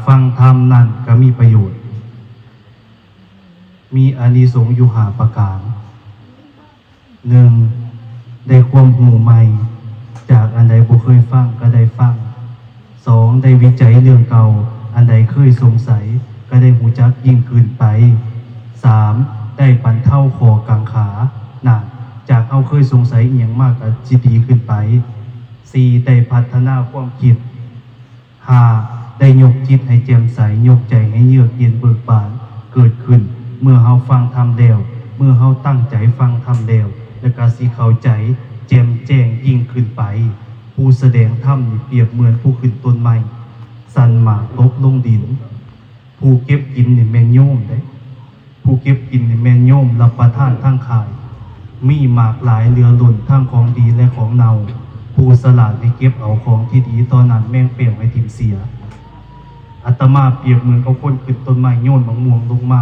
ฟังธรรมนั้นก็มีประโยชน์มีอานิสงส์อยู่5ประการ 1. ได้ความรู้ใหม่จากอันใดบ่เคยฟังก็ได้ฟัง 2. ได้วิจัยเรื่องเก่าอันใดเคยสงสัยก็ได้รู้จักยิ่งขึ้นไป 3. ได้บรรเทาข้อกังขานั่นจากเขาเคยสงสัยอีหยังมากก็สิดีขึ้นไป 4. ได้พัฒนาความคิด 5. ได้ยกจิตให้แจ่มใสยกใจให้เยือกเย็นเบิกบานเกิดขึ้นเมื่อเฮาฟังธรรมแล้วเมื่อเฮาตั้งใจฟังธรรมแล้วแล้วก็สิเข้าใจแจ่มแจ้งยิ่งขึ้นไปผู้แสดงธรรมนี่เปรียบเหมือนผู้ขึ้นต้นไม้สั่นหมากตกลงดินผู้เก็บกินนี่แม่นโยมเด้ผู้เก็บกินนี่แม่นโยมรับประทานทั้งขายมีหมากหลายเรือล้นทั้งของดีและของเน่าผู้สลาดที่เก็บเอาของที่ดีตอนนั้นแม่งเปลี่ยนให้ทิมเสียอาตมาเปรียบเหมือนกับคนขึ้นต้นไม้โยนมะม่วงลงมา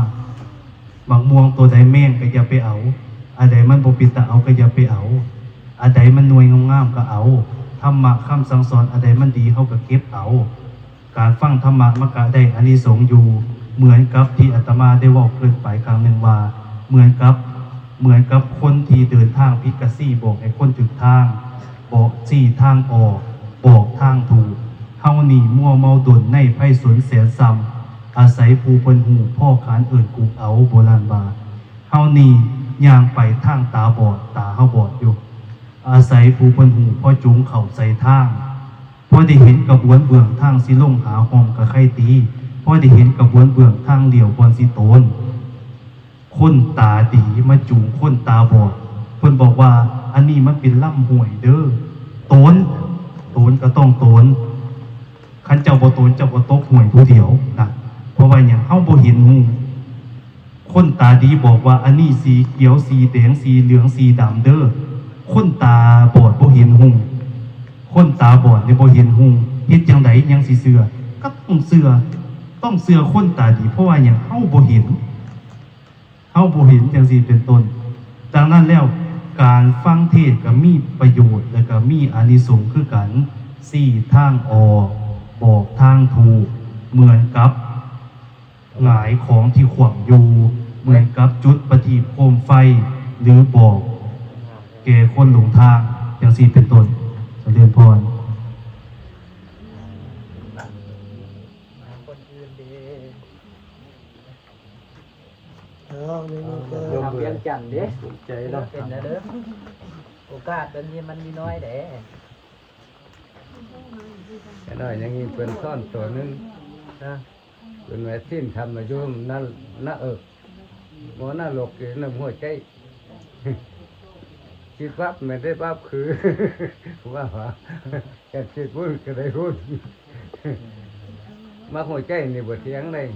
บางม่วงตัวใดแม่งก็อย่าไปเอาอันใดมันบ่ปิตาเอาก็อย่าไปเอาอันใดมันหน่วยงามๆก็เอาธรรมะคำสั่งสอนอันใดมันดีเฮาก็เก็บเอาการฟังธรรมะมันก็ได้อานิสงส์อยู่เหมือนกับที่อาตมาได้เว้าเกินไปครั้งหนึ่งว่าเหมือนกับคนที่เดินทางผิดกะซี่บอกให้คนถูกทางบอกซี่ทางออกบอกทางถูกเฮานี่มั่วเมาดนในไพศาลแสนซ้ำอาศัยผู้เพิ่นหูพ่อขานเอิ้นกูเอาโบราณว่าเฮานี่ย่างไปทางตาบอดตาเฮาบอดอยู่อาศัยผู้เพิ่นหูพ่อจุงเข้าใส่ทางพอได้เห็นกระบวนเบื้องทางสิลงหาห้องกะไข่ตีพอได้เห็นกระบวนเบื้องทางเดี่ยวบอนสิโตนคนตาดีมาจูงคนตาบอดเพิ่นบอกว่าอันนี้มันเป็นล่ำห่วยเด้อโตนก็ต้องโตนคันเจ้าบ่โตนเจ้าบ่ตกห่วยผู้เดียวนะเพราะว่าหยังเฮาบ่เห็นหูคนตาดีบอกว่าอันนี้สีเขียวสีแดงสีเหลืองสีดำเด้อคนตาบอดบ่เห็นหูคนตาบอดนี่บ่เห็นหูเฮ็ดจังได๋ยังสิเชื่อก็ต้องเชื่อคนตาดีเพราะว่าหยังเฮาบ่เห็นจังซี่เป็นต้นดังนั้นแล้วการฟังเทศน์ก็มีประโยชน์และก็มีอานิสงส์คือกันสี่ทางออกบอกทางถูกเหมือนกับหงายของที่ขวางอยู่เหมือนกับจุดประทีปโคมไฟหรือบอกแก่คนหลงทางอย่างสี่เป็นต้นเจริญพรเพียงจันทร์เด้ใจเราเป็นนะเด้อโอกาสเป็นนี้มันมีน้อยเด้น้อยอย่างนี้เป็นซ่อนตัวนึงนะเป็นแม่สิ้นทำมายุ่มนั่นน่าหมอน่าหลกอยู่ในหัวใจคิดปั๊บไม่ได้ปั๊บคือว่าแค่คิดพูดก็ได้พูดมาหัวใจนี่บทเสียงเลย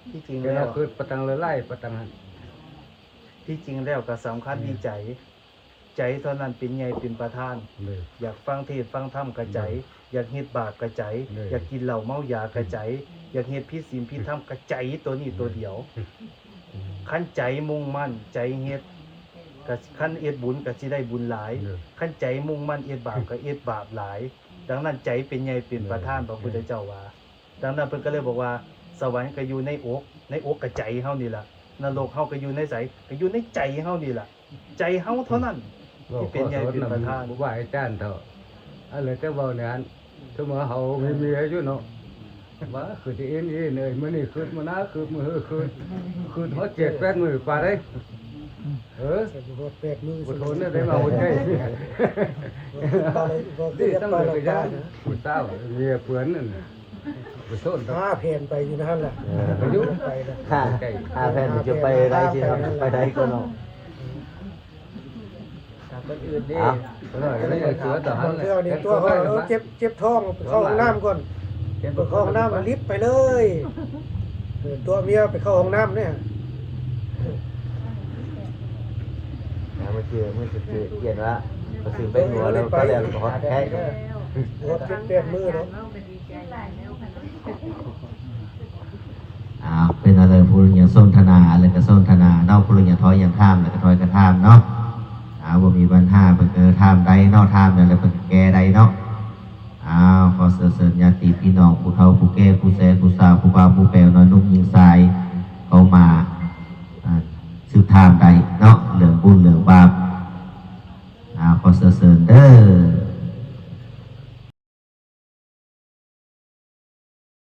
ที่จริง แล้ แล้ว วคือประตังเลยไล่ประตัง ที่จริงแล้วก็สำคัญที่ใจเท่านั้นเป็นใหญ่เป็นประธานอยากฟังเทศฟังธรรมกระใจอยากเฮ็ดบาปกระใจอยากกินเหล้าเมายากระใจอยากเฮ็ดผิดศีลผิดธรรมกระใจตัวนี้ตัวเดียวคันใจมุ่งมั่นใจเฮ็ดก็คันเอ็ดบุญก็สิได้บุญหลายคันใจมุ่งมั่นเอ็ดบาปก็เอ็ดบาปหลายดังนั้นใจเป็นใหญ่เป็นประธานพระพุทธเจ้าว่าดังนั้นเพิ่นก็เลยบอกว่าสวรรค์ก็อยู่ในอกกับใจเฮานี่ล่ะนรกเฮาก็อยู่ในไสก็อยู่ในใจเฮานี่ล่ะใจเฮาเท่านั้นที่เป็นใหญ่เป็นประธานบ่ว่าอาจารย์เถอะอะไรแต่เว้าเนี่ยคือว่าเฮามีเมียอยู่เนาะว่าคือที่เอ็นเอ้ยมื้อนี้คือมื้อหน้าคือมื้อคือฮอด7-8มื้อป่าได้8 มื้อ บ่ทนได้มาหัวใจนี่ต้องเลยไปย่างผู้สาวเมียเพื่อนนั่นไปโซน5 แผ่นไปอยู่นั่นแหละไปอยู่ไปนะ5 แผ่นจะไปได้สิครับไปได้ก็เนาะคนอื่นนี่เทื่อนี่ตัวเขาเจ็บท้องเข้าห้องน้ำก่อนเข้าห้องน้ำลิฟต์ไปเลยตัวเมียไปเข้าห้องน้ำเนี่ยเมื่อกี้เขียนว่าก็ซื้อไปหัวแล้วก็แล้วฮอตแท้ฮอต7-8 มื้อเนาะเป็นอะไรผู้เรียนสนทนาอะไรก็สนทนาเนาะผู้เรียนถอยอย่างข้ามแล้วก็ถอยกระทามเนาะ บ่มีปัญหาเพิ่นก็ถามใดเนาะถามนั่นแหละเพิ่นก็แก้ได้เนาะขอเสริญญาติพี่น้องผู้เฒ่าผู้แก่ผู้แสผู้สาวผู้บ่าวผู้แป๋วน้อยนุ่มหญิงชายเข้ามาสืบถามได้เนาะเรื่องบุญเรื่องบาปขอเสริญเด้อ